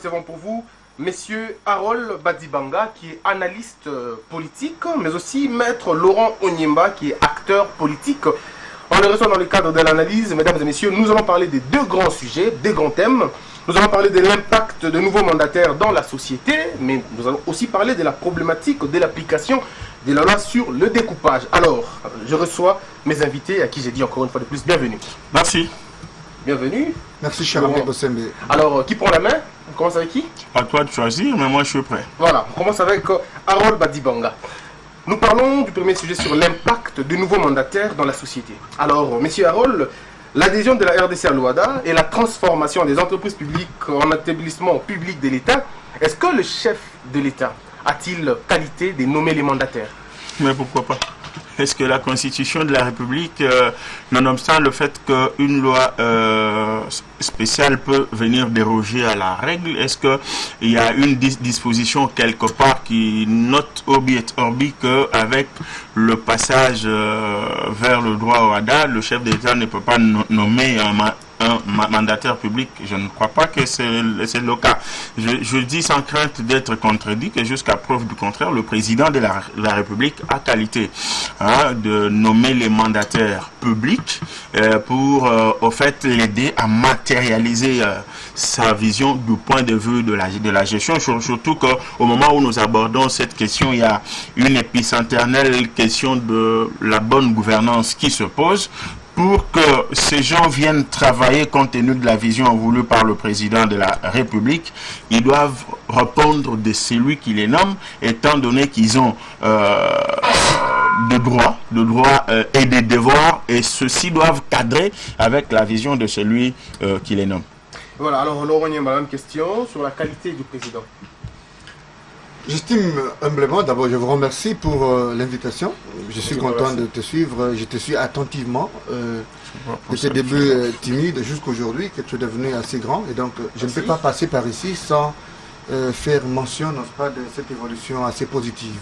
C'est bon pour vous, Monsieur Harold Badibanga, qui est analyste politique, mais aussi Maître Laurent Onyemba, qui est acteur politique. On le reçoit dans le cadre de l'analyse. Mesdames et messieurs, nous allons parler des deux grands sujets, des grands thèmes. Nous allons parler de l'impact de nouveaux mandataires dans la société, mais nous allons aussi parler de la problématique de l'application de la loi sur le découpage. Alors, je reçois mes invités, à qui j'ai dit encore une fois de plus, bienvenue. Merci. Bienvenue. Merci, cher ami Bossembe. Alors, qui prend la main? On commence avec qui? À toi de choisir, mais moi je suis prêt. Voilà, on commence avec Harold Badibanga. Nous parlons du premier sujet sur l'impact de nouveaux mandataires dans la société. Alors, monsieur Harold, l'adhésion de la RDC à l'OADA et la transformation des entreprises publiques en établissements publics de l'État, est-ce que le chef de l'État a-t-il qualité de nommer les mandataires? Mais pourquoi pas? Est-ce que la Constitution de la République, nonobstant le fait qu'une loi spéciale peut venir déroger à la règle, est-ce qu'il y a une disposition quelque part qui note obi et orbi qu'avec le passage vers le droit au ADA, le chef d'État ne peut pas nommer un mandataire public? Je ne crois pas que c'est le cas. Je dis sans crainte d'être contredit que jusqu'à preuve du contraire, le président de la République a qualité de nommer les mandataires publics pour au fait l'aider à matérialiser sa vision du point de vue de la gestion, surtout qu'au moment où nous abordons cette question, il y a une épicenternelle question de la bonne gouvernance qui se pose. Pour que ces gens viennent travailler compte tenu de la vision voulue par le président de la République, ils doivent répondre de celui qui les nomme, étant donné qu'ils ont de droits et des devoirs, et ceux-ci doivent cadrer avec la vision de celui qui les nomme. Voilà, alors Laurent, il y a une même question sur la qualité du président. J'estime humblement, d'abord je vous remercie pour l'invitation. Je suis content de te suivre, je te suis attentivement. De tes débuts timides jusqu'aujourd'hui, que tu es devenu assez grand. Et donc je ne peux pas passer par ici sans faire mention, n'est-ce pas, de cette évolution assez positive.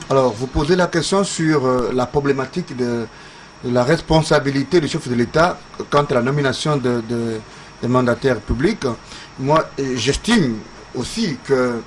Alors vous posez la question sur la problématique de la responsabilité du chef de l'État quant à la nomination des mandataires publics. Moi j'estime aussi que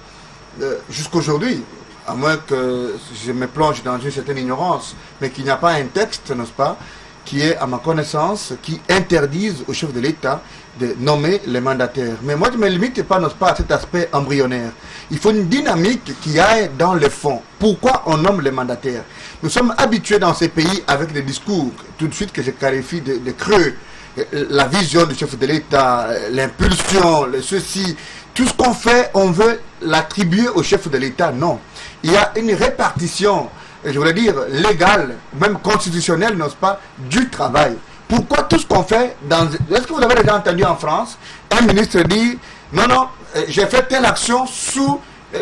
jusqu'aujourd'hui, à moins que je me plonge dans une certaine ignorance, mais qu'il n'y a pas un texte, n'est-ce pas, qui est, à ma connaissance, qui interdise au chef de l'État de nommer les mandataires. Mais moi, je ne me limite pas, n'est-ce pas, à cet aspect embryonnaire. Il faut une dynamique qui aille dans le fond. Pourquoi on nomme les mandataires? Nous sommes habitués dans ces pays avec des discours, tout de suite que je clarifie, de creux, la vision du chef de l'État, l'impulsion, ceci. Tout ce qu'on fait, on veut l'attribuer au chef de l'État. Non. Il y a une répartition, je voulais dire, légale, même constitutionnelle, n'est-ce pas, du travail. Pourquoi tout ce qu'on fait Est-ce que vous avez déjà entendu en France, un ministre dit, non, j'ai fait telle action sous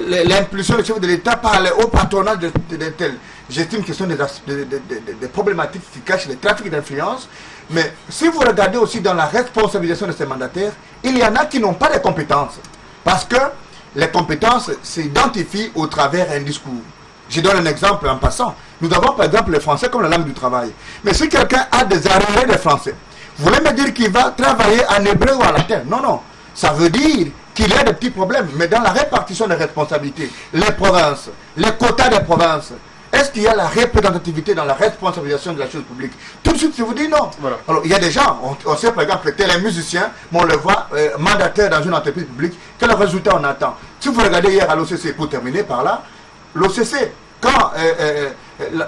l'impulsion du chef de l'État par le haut patronage de tel. J'estime que ce sont des problématiques qui cachent le trafic d'influence. Mais si vous regardez aussi dans la responsabilisation de ces mandataires, il y en a qui n'ont pas de compétences. Parce que les compétences s'identifient au travers d'un discours. Je donne un exemple en passant. Nous avons par exemple le français comme la langue du travail. Mais si quelqu'un a des arriérés de français, vous voulez me dire qu'il va travailler en hébreu ou en latin? Non, non. Ça veut dire qu'il y a des petits problèmes. Mais dans la répartition des responsabilités, les provinces, les quotas des provinces, est-ce qu'il y a la représentativité dans la responsabilisation de la chose publique? Tout de suite, je vous dis non. Voilà. Alors, il y a des gens, on sait par exemple que tel est musicien, mais on le voit mandataire dans une entreprise publique. Quel résultat on attend? Si vous regardez hier à l'OCC, pour terminer par là, l'OCC, quand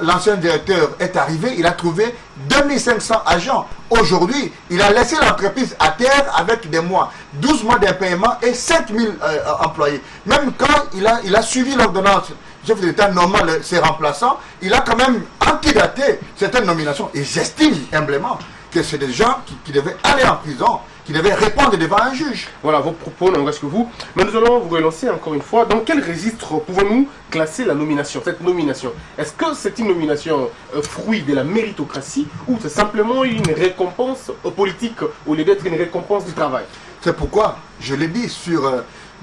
l'ancien directeur est arrivé, il a trouvé 2500 agents. Aujourd'hui, il a laissé l'entreprise à terre avec des mois, 12 mois d'impayement et 5000 employés. Même quand il a suivi l'ordonnance, le chef de l'État nommant ses remplaçants, il a quand même antidaté certaines nominations. Et j'estime humblement que c'est des gens qui devaient aller en prison, qui devaient répondre devant un juge. Voilà, vos propos n'engagent que vous. Mais nous allons vous relancer encore une fois. Dans quel registre pouvons-nous classer la nomination, cette nomination? Est-ce que c'est une nomination fruit de la méritocratie ou c'est simplement une récompense politique au lieu d'être une récompense du travail? C'est pourquoi, je l'ai dit sur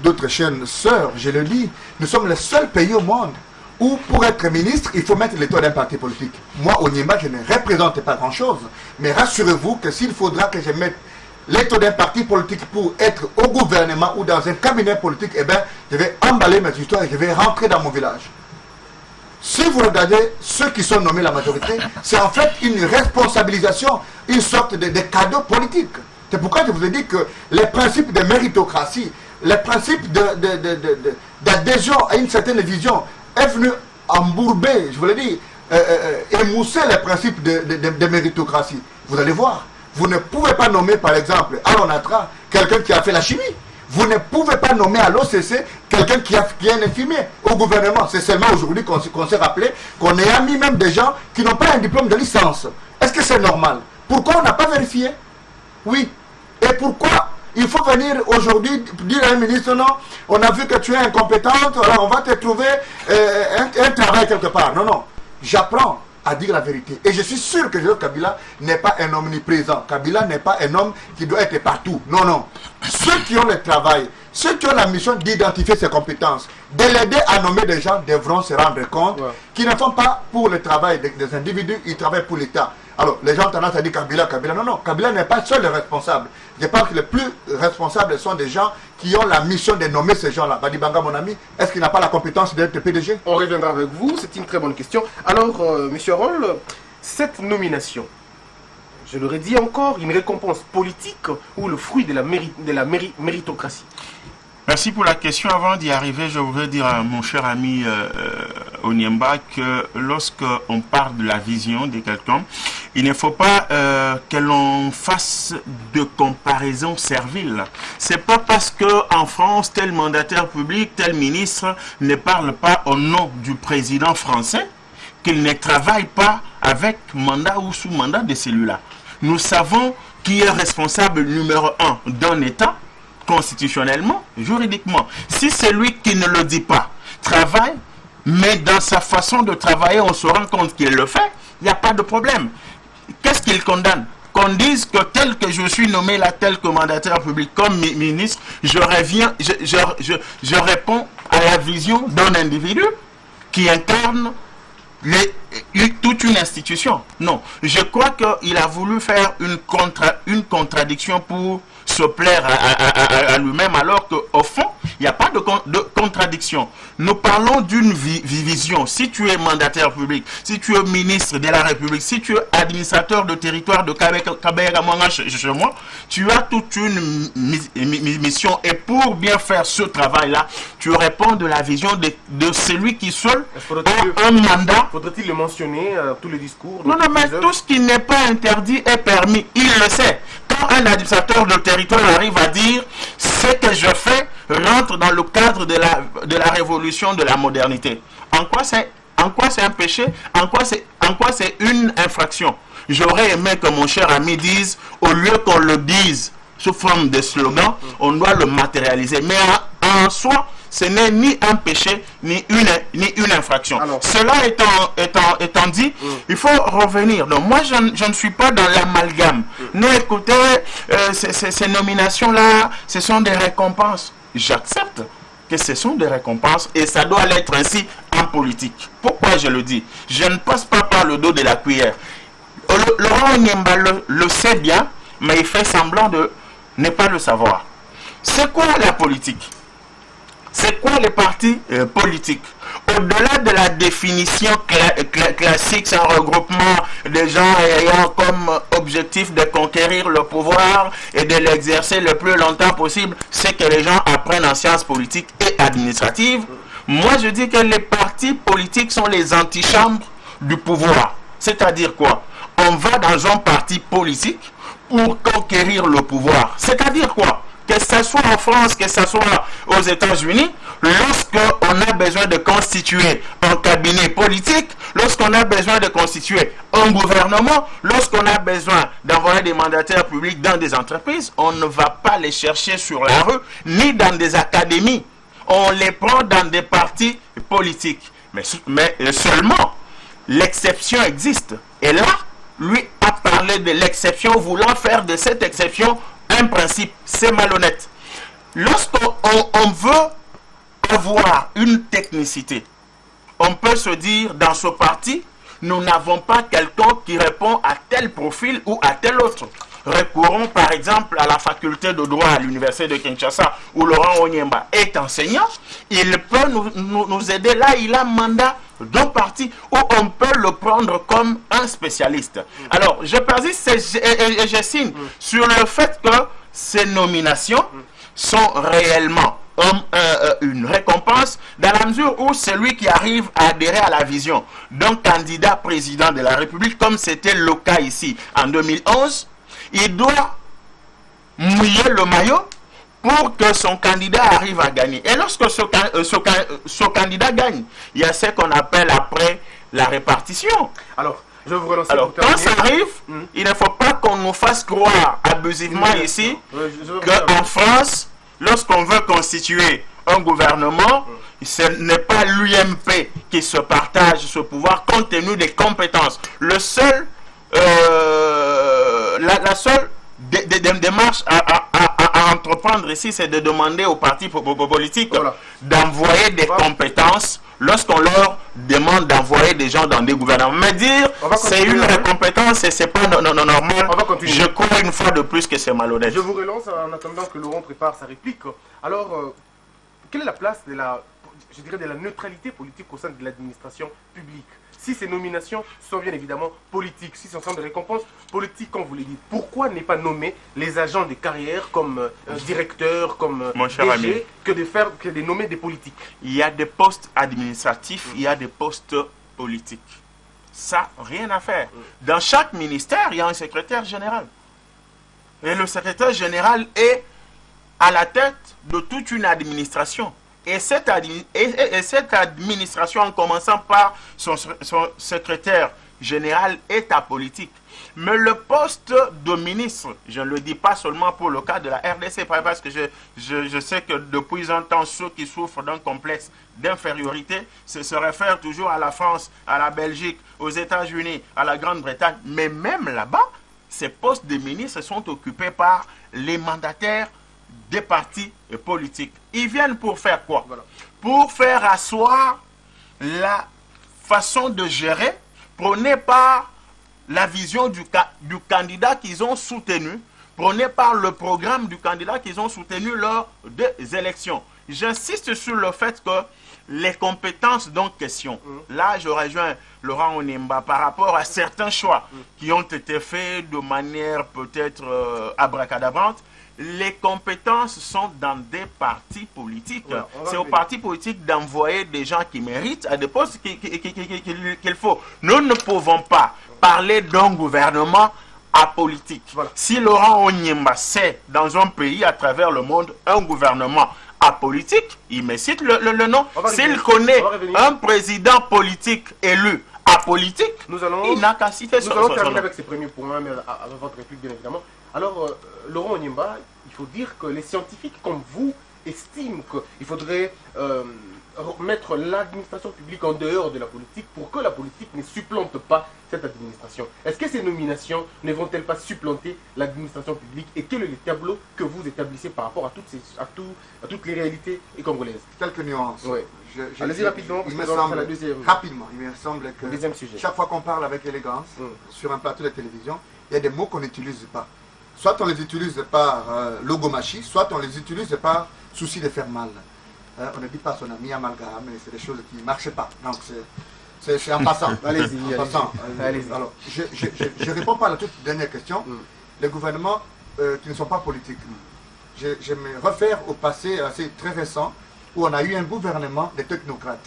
d'autres chaînes sœurs, je le dis, nous sommes le seul pays au monde où pour être ministre, il faut mettre l'étoile d'un parti politique. Moi, au Onyemba, je ne représente pas grand-chose, mais rassurez-vous que s'il faudra que je mette l'état d'un parti politique pour être au gouvernement ou dans un cabinet politique, eh bien, je vais emballer mes histoires et je vais rentrer dans mon village. Si vous regardez ceux qui sont nommés la majorité, c'est en fait une responsabilisation, une sorte de cadeau politique. C'est pourquoi je vous ai dit que les principes de méritocratie, les principes d'adhésion à une certaine vision est venu embourber, je vous l'ai dit, émousser les principes de méritocratie. Vous allez voir, vous ne pouvez pas nommer par exemple à l'ONATRA quelqu'un qui a fait la chimie. Vous ne pouvez pas nommer à l'OCC quelqu'un qui est un infirmier au gouvernement. C'est seulement aujourd'hui qu'on s'est rappelé qu'on a mis même des gens qui n'ont pas un diplôme de licence. Est-ce que c'est normal? Pourquoi on n'a pas vérifié? Oui. Et pourquoi il faut venir aujourd'hui dire à un ministre, non, on a vu que tu es incompétente, alors on va te trouver un travail quelque part. Non, non. J'apprends à dire la vérité. Et je suis sûr que Joseph Kabila n'est pas un omniprésent. Kabila n'est pas un homme qui doit être partout. Non, non. Ceux qui ont le travail, ceux qui ont la mission d'identifier ses compétences, de l'aider à nommer des gens, devront se rendre compte qu'ils ne font pas pour le travail des individus, ils travaillent pour l'État. Alors, les gens ont tendance à dire Kabila, Kabila. Non, non, Kabila n'est pas seul le responsable. Je pense que les plus responsables sont des gens qui ont la mission de nommer ces gens-là. Badi Banga, mon ami, est-ce qu'il n'a pas la compétence d'être PDG? On reviendra avec vous, c'est une très bonne question. Alors, Monsieur Roll, cette nomination, je l'aurais dit encore, une récompense politique ou le fruit de la méritocratie? Merci pour la question. Avant d'y arriver, je voudrais dire à mon cher ami Onyemba que lorsqu'on parle de la vision de quelqu'un, il ne faut pas que l'on fasse de comparaison servile. C'est pas parce que en France, tel mandataire public, tel ministre ne parle pas au nom du président français qu'il ne travaille pas avec mandat ou sous mandat de celui-là. Nous savons qui est responsable numéro 1 d'un État, constitutionnellement, juridiquement. Si celui qui ne le dit pas travaille, mais dans sa façon de travailler, on se rend compte qu'il le fait, il n'y a pas de problème. Qu'est-ce qu'il condamne? Qu'on dise que tel que je suis nommé là, tel que mandataire public comme ministre, je réponds à la vision d'un individu qui incarne toute une institution. Non, je crois qu'il a voulu faire une contradiction pour se plaire à lui-même, alors qu'au fond, il n'y a pas de contradiction. Nous parlons d'une vision. Si tu es mandataire public, si tu es ministre de la République, si tu es administrateur de territoire de Kabaya chez moi, tu as toute une mission. Et pour bien faire ce travail-là, tu réponds de la vision de celui qui seul a un mandat. Faudrait-il le mentionner tous les discours? Non, non, mais tout ce qui n'est pas interdit est permis. Il le sait. Quand un administrateur de territoire arrive à dire ce que je fais rentre dans le cadre de la révolution de la modernité, en quoi c'est un péché? En quoi c'est une infraction? J'aurais aimé que mon cher ami dise, au lieu qu'on le dise sous forme de slogan, on doit le matérialiser. Mais en soi, ce n'est ni un péché, ni une infraction. Alors, cela étant dit, il faut revenir. Donc moi, je ne suis pas dans l'amalgame. Non, écoutez, ces nominations-là, ce sont des récompenses. J'accepte que ce sont des récompenses et ça doit l'être ainsi en politique. Pourquoi je le dis? Je ne passe pas par le dos de la cuillère. Laurent Onyemba le sait bien, mais il fait semblant de ne pas le savoir. C'est quoi la politique? C'est quoi les partis politiques? Au-delà de la définition classique, c'est un regroupement de gens ayant comme objectif de conquérir le pouvoir et de l'exercer le plus longtemps possible, c'est que les gens apprennent en sciences politiques et administratives. Moi, je dis que les partis politiques sont les antichambres du pouvoir. C'est-à-dire quoi? On va dans un parti politique pour conquérir le pouvoir. C'est-à-dire quoi? Que ce soit en France, que ce soit aux États-Unis, lorsqu'on a besoin de constituer un cabinet politique, lorsqu'on a besoin de constituer un gouvernement, lorsqu'on a besoin d'envoyer des mandataires publics dans des entreprises, on ne va pas les chercher sur la rue, ni dans des académies. On les prend dans des partis politiques. Mais seulement, l'exception existe. Et là, lui a parlé de l'exception, voulant faire de cette exception un principe. C'est malhonnête. Lorsqu'on veut avoir une technicité, on peut se dire, dans ce parti, nous n'avons pas quelqu'un qui répond à tel profil ou à tel autre. recourons par exemple à la faculté de droit à l'université de Kinshasa où Laurent Onyemba est enseignant, il peut nous aider. Là, il a mandat d'un parti où on peut le prendre comme un spécialiste. Alors, je persiste et je signe sur le fait que ces nominations sont réellement une récompense dans la mesure où celui qui arrive à adhérer à la vision d'un candidat président de la République, comme c'était le cas ici en 2011, il doit mouiller le maillot pour que son candidat arrive à gagner. Et lorsque ce candidat gagne, il y a ce qu'on appelle après la répartition. Alors, je vais vous relancer. Alors, quand ça arrive, il ne faut pas qu'on nous fasse croire abusivement ici qu'en France, lorsqu'on veut constituer un gouvernement, ce n'est pas l'UMP qui se partage ce pouvoir compte tenu des compétences. Le seul, la seule démarche à entreprendre ici, c'est de demander aux partis politiques d'envoyer des compétences lorsqu'on leur demande d'envoyer des gens dans des gouvernements. Mais dire c'est une compétence et c'est pas normal, je crois une fois de plus que c'est malhonnête. Je vous relance en attendant que Laurent prépare sa réplique. Alors, quelle est la place de la, je dirais, de la neutralité politique au sein de l'administration publique? Si ces nominations sont bien évidemment politiques, si ce sont des récompenses politiques, comme vous l'avez dit, pourquoi ne pas nommer les agents de carrière comme directeurs, comme DG, que de nommer des politiques? Il y a des postes administratifs, il y a des postes politiques. Ça, rien à faire. Dans chaque ministère, il y a un secrétaire général. Et le secrétaire général est à la tête de toute une administration. Et cette administration, en commençant par son secrétaire général, est apolitique. Mais le poste de ministre, je ne le dis pas seulement pour le cas de la RDC, parce que je sais que depuis un temps, ceux qui souffrent d'un complexe d'infériorité se réfèrent toujours à la France, à la Belgique, aux États-Unis, à la Grande-Bretagne. Mais même là-bas, ces postes de ministres sont occupés par les mandataires des partis politiques. Ils viennent pour faire quoi? Pour faire asseoir la façon de gérer prônée par la vision du candidat qu'ils ont soutenu, prônée par le programme du candidat qu'ils ont soutenu lors des élections. J'insiste sur le fait que les compétences dont question, là je rejoins Laurent Onyemba par rapport à certains choix qui ont été faits de manière peut-être abracadabrante. Les compétences sont dans des partis politiques. C'est aux partis politiques d'envoyer des gens qui méritent à des postes qu'il faut. Nous ne pouvons pas parler d'un gouvernement apolitique. Si Laurent Onyemba sait dans un pays à travers le monde un gouvernement apolitique, il me cite le nom. S'il connaît un président politique élu apolitique, il n'a qu'à citer son nom. Nous allons terminer avec ces premiers points, mais avec votre réplique bien évidemment. Alors, Laurent Onyemba, il faut dire que les scientifiques comme vous estiment qu'il faudrait mettre l'administration publique en dehors de la politique pour que la politique ne supplante pas cette administration. Est-ce que ces nominations ne vont-elles pas supplanter l'administration publique et quel est le tableau que vous établissez par rapport à toutes les réalités congolaises? Quelques nuances. Oui. Allez-y rapidement, il me semble que deuxième sujet. Chaque fois qu'on parle avec élégance sur un plateau de télévision, il y a des mots qu'on n'utilise pas. Soit on les utilise par logomachie, soit on les utilise par souci de faire mal. On ne dit pas son ami amalgame, mais c'est des choses qui ne marchent pas. Donc c'est en passant. Allez-y. Alors, je réponds pas à la toute dernière question. Les gouvernements qui ne sont pas politiques. Je me réfère au passé assez très récent où on a eu un gouvernement de technocrates.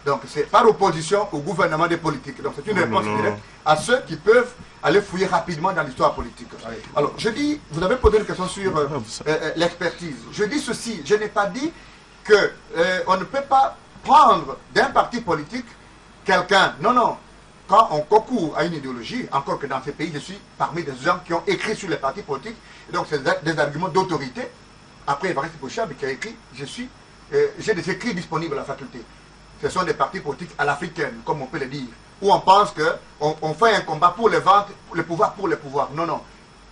Donc c'est par opposition au gouvernement des politiques. Donc c'est une réponse directe à ceux qui peuvent aller fouiller rapidement dans l'histoire politique. Alors je dis, vous avez posé une question sur l'expertise. Je dis ceci, je n'ai pas dit qu'on ne peut pas prendre d'un parti politique quelqu'un. Non. Quand on concourt à une idéologie, encore que dans ces pays, je suis parmi des gens qui ont écrit sur les partis politiques, et donc c'est des arguments d'autorité. Après, Évariste Bochab qui a écrit, j'ai des écrits disponibles à la faculté. Ce sont des partis politiques à l'africaine, comme on peut le dire, où on pense qu'on fait un combat pour les ventes, le pouvoir pour le pouvoir. Non.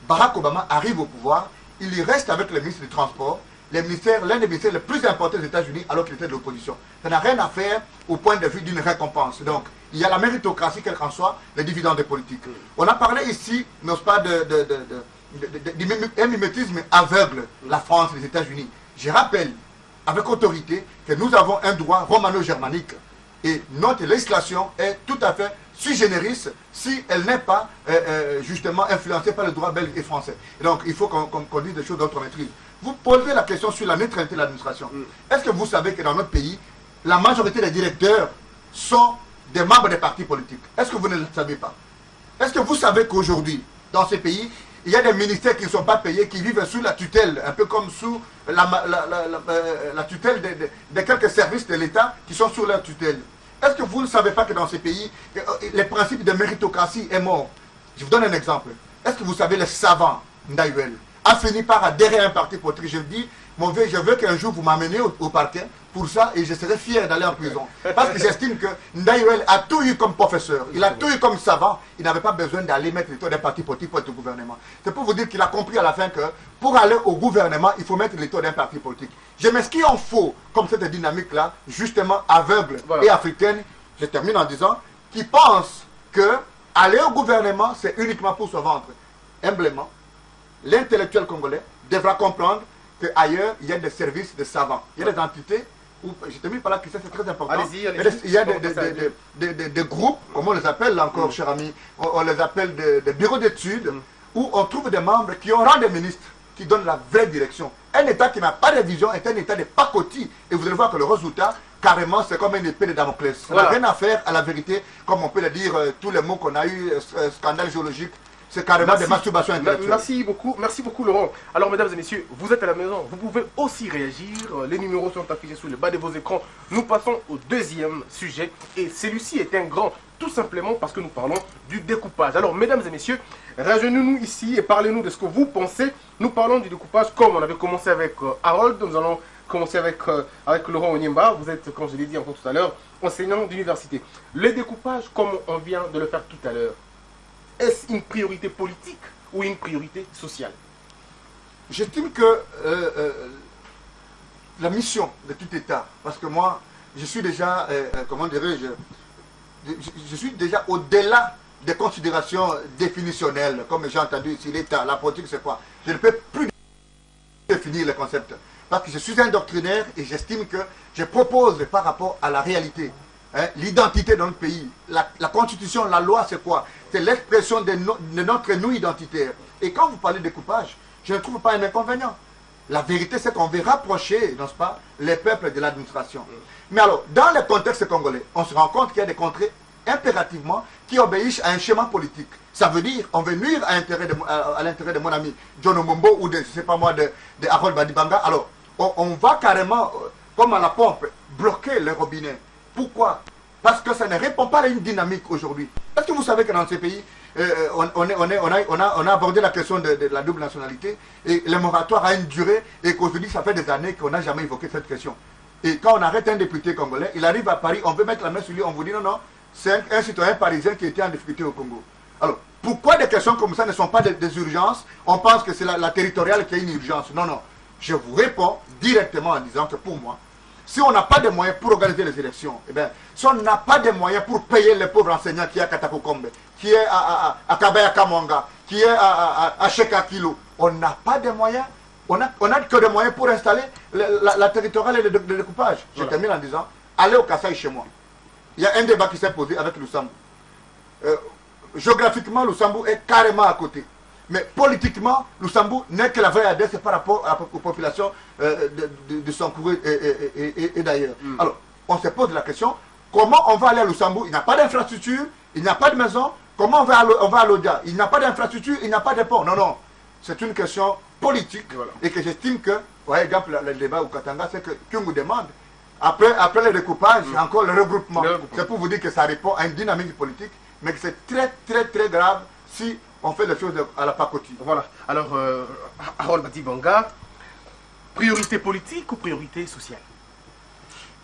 Barack Obama arrive au pouvoir, il y reste avec le ministre du Transport, l'un des ministères les plus importants des États-Unis alors qu'il était de l'opposition. Ça n'a rien à faire au point de vue d'une récompense. Donc, il y a la méritocratie, quel qu'en soit, les dividendes des politiques. On a parlé ici, n'est-ce pas, un mimétisme aveugle, la France, les États-Unis. Je rappelle avec autorité que nous avons un droit romano-germanique et notre législation est tout à fait sui generis si elle n'est pas justement influencée par le droit belge et français. Et donc il faut qu'on dise des choses d'autre maîtrise. Vous posez la question sur la neutralité de l'administration. Est-ce que vous savez que dans notre pays, la majorité des directeurs sont des membres des partis politiques? Est-ce que vous ne le savez pas? Est-ce que vous savez qu'aujourd'hui, dans ce pays, il y a des ministères qui ne sont pas payés, qui vivent sous la tutelle, un peu comme sous la tutelle de quelques services de l'État qui sont sous leur tutelle? Est-ce que vous ne savez pas que dans ces pays, le principe de méritocratie est mort? Je vous donne un exemple. Est-ce que vous savez, le savant Ndaïwel a fini par adhérer à un parti politique? Je dis, mon vieux, je veux qu'un jour vous m'amenez au parquet pour ça et je serai fier d'aller en prison. Parce que j'estime que Ndaïwel a tout eu comme professeur, il a tout eu comme savant, il n'avait pas besoin d'aller mettre l'étoile d'un parti politique pour être au gouvernement. C'est pour vous dire qu'il a compris à la fin que pour aller au gouvernement, il faut mettre l'étoile d'un parti politique. Je mets ce qu'il en faut comme cette dynamique-là, justement aveugle et africaine, je termine en disant, qui pense que aller au gouvernement, c'est uniquement pour se vendre. Humblement, l'intellectuel congolais devra comprendre qu'ailleurs, il y a des services de savants. Il y a des entités, où, je termine par là, que c'est très important. Allez-y. Il y a des groupes, comme on les appelle encore, cher ami, on les appelle des bureaux d'études, où on trouve des membres qui ont rang de ministres, qui donnent la vraie direction. Un État qui n'a pas de vision est un État de pacotille. Et vous allez voir que le résultat, carrément, c'est comme une épée de Damoclès. Ça n'a rien à faire à la vérité, comme on peut le dire, tous les mots qu'on a eu, scandale géologique. C'est carrément des masturbations intellectuelles. Merci beaucoup Laurent. Alors mesdames et messieurs, vous êtes à la maison, vous pouvez aussi réagir. Les numéros sont affichés sous le bas de vos écrans. Nous passons au deuxième sujet et celui-ci est un grand, tout simplement parce que nous parlons du découpage. Alors mesdames et messieurs, rejoignez-nous ici et parlez-nous de ce que vous pensez. Nous parlons du découpage comme on avait commencé avec Harold. Nous allons commencer avec Laurent Onyemba. Vous êtes, comme je l'ai dit encore tout à l'heure, enseignant d'université. Le découpage, comme on vient de le faire tout à l'heure, est-ce une priorité politique ou une priorité sociale? J'estime que la mission de tout État, parce que moi, je suis déjà, comment dirais-je, je suis déjà au-delà des considérations définitionnelles, comme j'ai entendu ici, l'État, la politique, c'est quoi? Je ne peux plus définir le concept, parce que je suis un doctrinaire et j'estime que je propose par rapport à la réalité. L'identité de notre pays, la constitution, la loi, c'est quoi? C'est l'expression de notre nous identitaire. Et quand vous parlez de découpage, je ne trouve pas un inconvénient. La vérité, c'est qu'on veut rapprocher, n'est-ce pas, les peuples de l'administration. Mais alors, dans le contexte congolais, on se rend compte qu'il y a des contrées impérativement qui obéissent à un schéma politique. Ça veut dire, on veut nuire à l'intérêt de mon ami John Omombo ou de, je sais pas moi, de Harold Badibanga. Alors, on va carrément, comme à la pompe, bloquer les robinets. Pourquoi? Parce que ça ne répond pas à une dynamique aujourd'hui. Est-ce que vous savez que dans ces pays, on a abordé la question de la double nationalité et le moratoire a une durée et qu'aujourd'hui, ça fait des années qu'on n'a jamais évoqué cette question. Et quand on arrête un député congolais, il arrive à Paris, on veut mettre la main sur lui, on vous dit non, non, c'est un citoyen parisien qui était en difficulté au Congo. Alors, pourquoi des questions comme ça ne sont pas des urgences? On pense que c'est la territoriale qui a une urgence. Non, non. Je vous réponds directement en disant que pour moi, si on n'a pas de moyens pour organiser les élections, eh bien, si on n'a pas de moyens pour payer les pauvres enseignants qui est à Katakokombe, qui est à Kabaya Kamwanga, qui est à Shekakilo, on n'a pas de moyens. On n'a que des moyens pour installer la territoriale et le découpage. Je termine en disant, allez au Kasaï chez moi. Il y a un débat qui s'est posé avec Lusambo. Géographiquement, Lusambo est carrément à côté. Mais politiquement, Lusambo n'est que la vraie adresse par rapport aux populations de Sankourou et d'ailleurs. Alors, on se pose la question, comment on va aller à Lusambo? Il n'y a pas d'infrastructure, il n'y a pas de maison. Comment on va à Lodia? Il n'y a pas d'infrastructure, il n'y a pas de port. Non, non. C'est une question politique. Voilà. Et que j'estime que, par exemple, le débat au Katanga, c'est que Kyungu demande, après le découpage, encore le regroupement. C'est pour vous dire que ça répond à une dynamique politique, mais que c'est très, très, très grave si on fait les choses à la pacotille. Voilà. Alors, Harold Badibanga, priorité politique ou priorité sociale?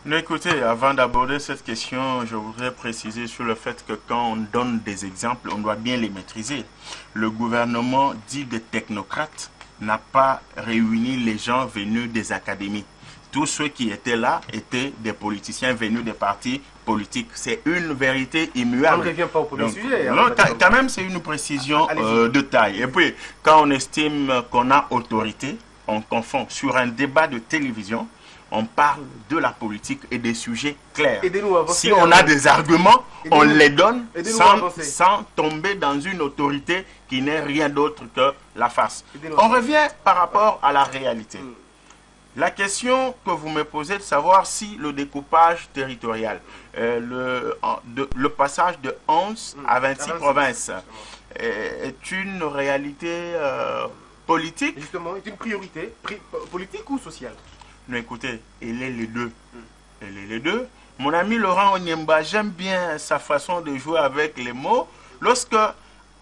Mais écoutez, avant d'aborder cette question, je voudrais préciser sur le fait que quand on donne des exemples, on doit bien les maîtriser. Le gouvernement dit des technocrates n'a pas réuni les gens venus des académies. tous ceux qui étaient là étaient des politiciens venus des partis politiques. C'est une vérité immuable. On ne revient pas au premier sujet. Non, quand même, c'est une précision de taille. Et puis, quand on estime qu'on a autorité, on confond. Sur un débat de télévision, on parle de la politique et des sujets clairs. Si on a des arguments, on les donne sans tomber dans une autorité qui n'est rien d'autre que la farce. On revient par rapport à la réalité. La question que vous me posez de savoir si le découpage territorial, le passage de 11 à 26 provinces est une réalité politique. Justement, est une priorité politique ou sociale? Non, écoutez, il est les deux. Il est les deux. Mon ami Laurent Onyemba, j'aime bien sa façon de jouer avec les mots. Lorsque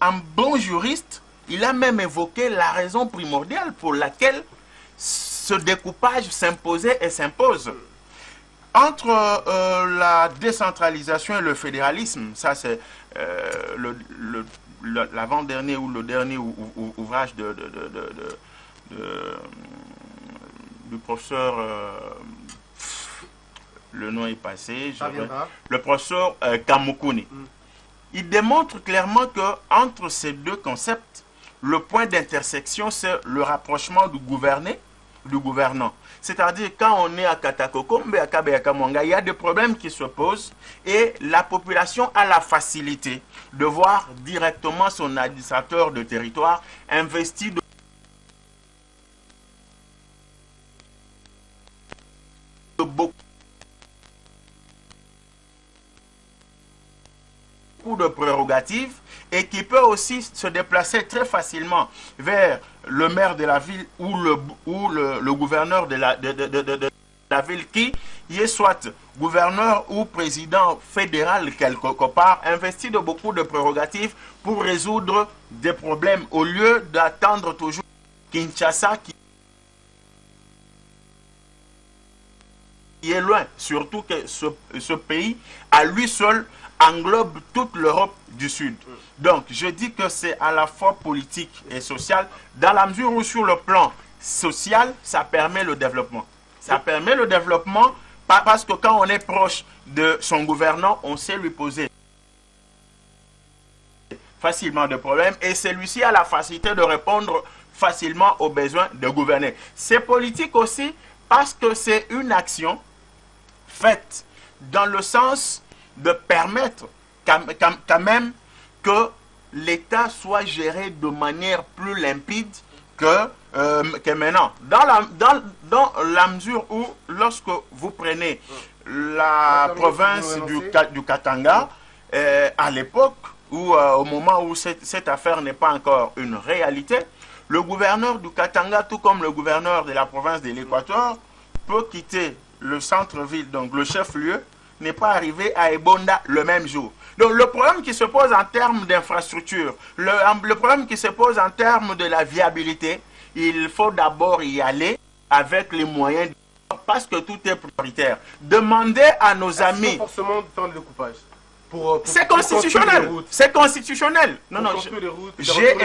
un bon juriste, il a même évoqué la raison primordiale pour laquelle ce découpage s'imposait et s'impose. Entre la décentralisation et le fédéralisme, ça c'est l'avant-dernier ou le dernier ouvrage du professeur, le nom est passé, le professeur Kamukuni. Il démontre clairement que entre ces deux concepts, le point d'intersection, c'est le rapprochement du gouverné, du gouvernant. C'est-à-dire, quand on est à Katakokombe, à Kabeyakamwanga, il y a des problèmes qui se posent et la population a la facilité de voir directement son administrateur de territoire investi de beaucoup de prérogatives et qui peut aussi se déplacer très facilement vers le maire de la ville ou le gouverneur de la ville qui y est soit gouverneur ou président fédéral quelque part, investi de beaucoup de prérogatives pour résoudre des problèmes au lieu d'attendre toujours Kinshasa qui est loin, surtout que ce pays à lui seul englobe toute l'Europe du Sud. Donc, je dis que c'est à la fois politique et social, dans la mesure où sur le plan social, ça permet le développement. Ça permet le développement parce que quand on est proche de son gouvernant, on sait lui poser facilement des problèmes et celui-ci a la facilité de répondre facilement aux besoins de gouverner. C'est politique aussi parce que c'est une action faite dans le sens de permettre quand même que l'État soit géré de manière plus limpide que maintenant. Dans la mesure où, lorsque vous prenez la province du Katanga, à l'époque, ou au moment où cette affaire n'est pas encore une réalité, le gouverneur du Katanga, tout comme le gouverneur de la province de l'Équateur, peut quitter le centre-ville, donc le chef-lieu, n'est pas arrivé à Ebonda le même jour. Donc le problème qui se pose en termes d'infrastructure, le problème qui se pose en termes de la viabilité, il faut d'abord y aller avec les moyens, parce que tout est prioritaire. Demandez à nos amis... forcément faire le découpage. C'est constitutionnel. C'est constitutionnel. Non, non, j'ai...